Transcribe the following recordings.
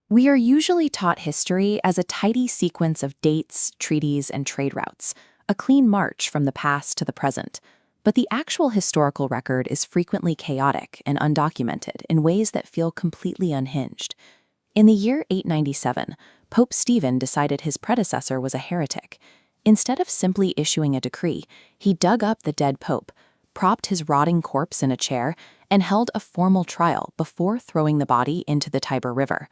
We are usually taught history as a tidy sequence of dates, treaties, and trade routes, a clean march from the past to the present. But the actual historical record is frequently chaotic and undocumented in ways that feel completely unhinged. In the year 897, Pope Stephen decided his predecessor was a heretic. Instead of simply issuing a decree, he dug up the dead pope, propped his rotting corpse in a chair, and held a formal trial before throwing the body into the Tiber River.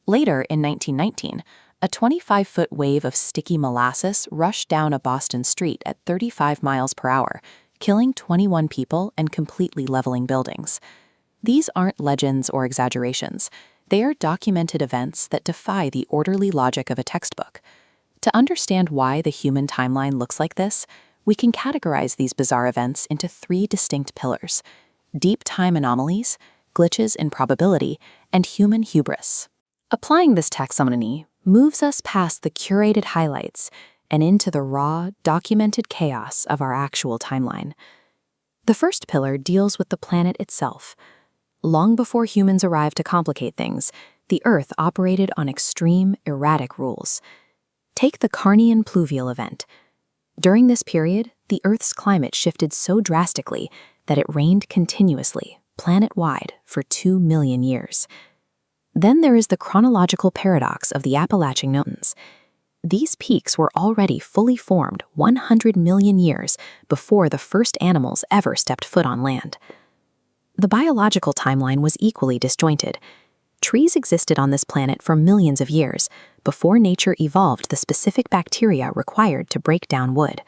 Later, in 1919, a 25-foot wave of sticky molasses rushed down a Boston street at 35 miles per hour, killing 21 people and completely leveling buildings. These aren't legends or exaggerations. They are documented events that defy the orderly logic of a textbook. To understand why the human timeline looks like this, we can categorize these bizarre events into three distinct pillars: deep time anomalies, glitches in probability, and human hubris. Applying this taxonomy moves us past the curated highlights and into the raw, documented chaos of our actual timeline. The first pillar deals with the planet itself. Long before humans arrived to complicate things, the Earth operated on extreme, erratic rules. Take the Carnian pluvial event. During this period, the Earth's climate shifted so drastically that it rained continuously, planet-wide, for 2 million years. Then there is the chronological paradox of the Appalachian Mountains. These peaks were already fully formed 100 million years before the first animals ever stepped foot on land. The biological timeline was equally disjointed. Trees existed on this planet for millions of years before nature evolved the specific bacteria required to break down wood.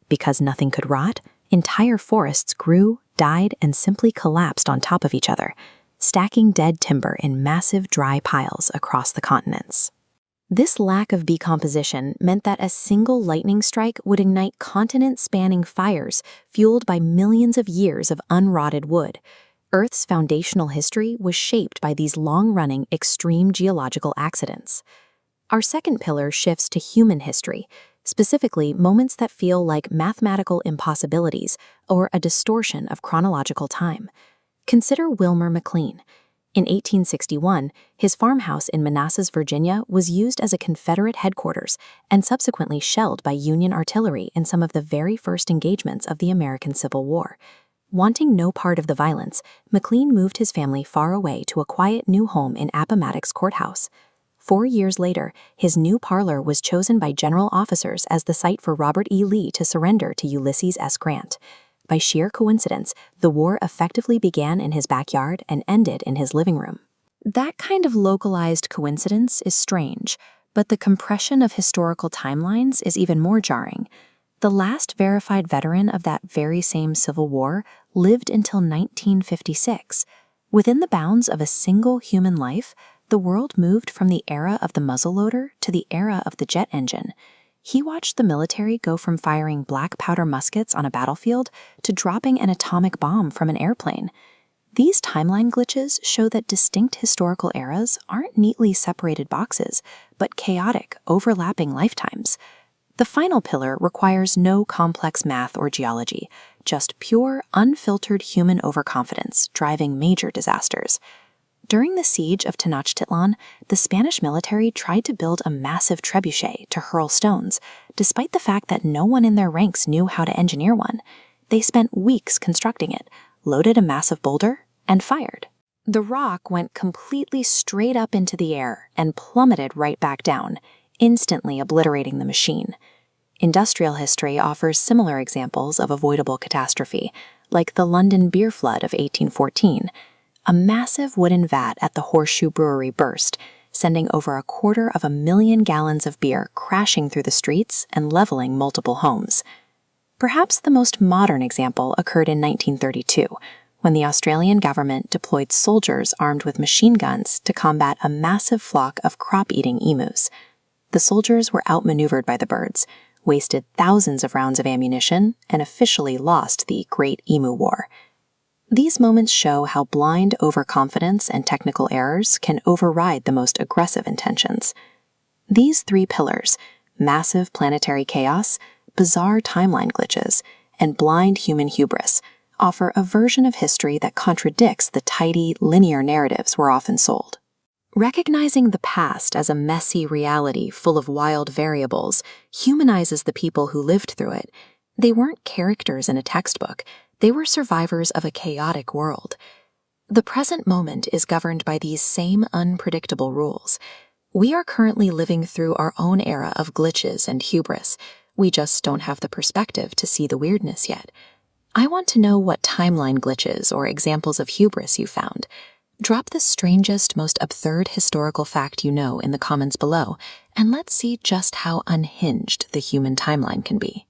Because nothing could rot, entire forests grew, died, and simply collapsed on top of each other, stacking dead timber in massive dry piles across the continents. This lack of decomposition meant that a single lightning strike would ignite continent-spanning fires fueled by millions of years of unrotted wood. Earth's foundational history was shaped by these long-running, extreme geological accidents. Our second pillar shifts to human history, specifically moments that feel like mathematical impossibilities or a distortion of chronological time. Consider Wilmer McLean. In 1861, his farmhouse in Molasses, Virginia, was used as a Confederate headquarters and subsequently shelled by Union artillery in some of the very first engagements of the American Civil War. Wanting no part of the violence, McLean moved his family far away to a quiet new home in Appomattox Courthouse. 4 years later, his new parlor was chosen by general officers as the site for Robert E. Lee to surrender to Ulysses S. Grant. By sheer coincidence, the war effectively began in his backyard and ended in his living room. That kind of localized coincidence is strange, but the compression of historical timelines is even more jarring. The last verified veteran of that very same Civil War lived until 1956. Within the bounds of a single human life, the world moved from the era of the muzzleloader to the era of the jet engine. He watched the military go from firing black powder muskets on a battlefield to dropping an atomic bomb from an airplane. These timeline glitches show that distinct historical eras aren't neatly separated boxes, but chaotic, overlapping lifetimes. The final pillar requires no complex math or geology, just pure, unfiltered human overconfidence driving major disasters. During the siege of Tenochtitlan, the Spanish military tried to build a massive trebuchet to hurl stones, despite the fact that no one in their ranks knew how to engineer one. They spent weeks constructing it, loaded a massive boulder, and fired. The rock went completely straight up into the air and plummeted right back down, instantly obliterating the machine. Industrial history offers similar examples of avoidable catastrophe, like the London beer flood of 1814. A massive wooden vat at the Horseshoe Brewery burst, sending over 250,000 gallons of beer crashing through the streets and leveling multiple homes. Perhaps the most modern example occurred in 1932, when the Australian government deployed soldiers armed with machine guns to combat a massive flock of crop-eating emus. The soldiers were outmaneuvered by the birds, wasted thousands of rounds of ammunition, and officially lost the Great Emu War. These moments show how blind overconfidence and technical errors can override the most aggressive intentions. These three pillars, massive planetary chaos, bizarre timeline glitches, and blind human hubris, offer a version of history that contradicts the tidy, linear narratives we're often sold. Recognizing the past as a messy reality full of wild variables humanizes the people who lived through it. They weren't characters in a textbook, they were survivors of a chaotic world. The present moment is governed by these same unpredictable rules. We are currently living through our own era of glitches and hubris. We just don't have the perspective to see the weirdness yet. I want to know what timeline glitches or examples of hubris you found. Drop the strangest, most absurd historical fact you know in the comments below, and let's see just how unhinged the human timeline can be.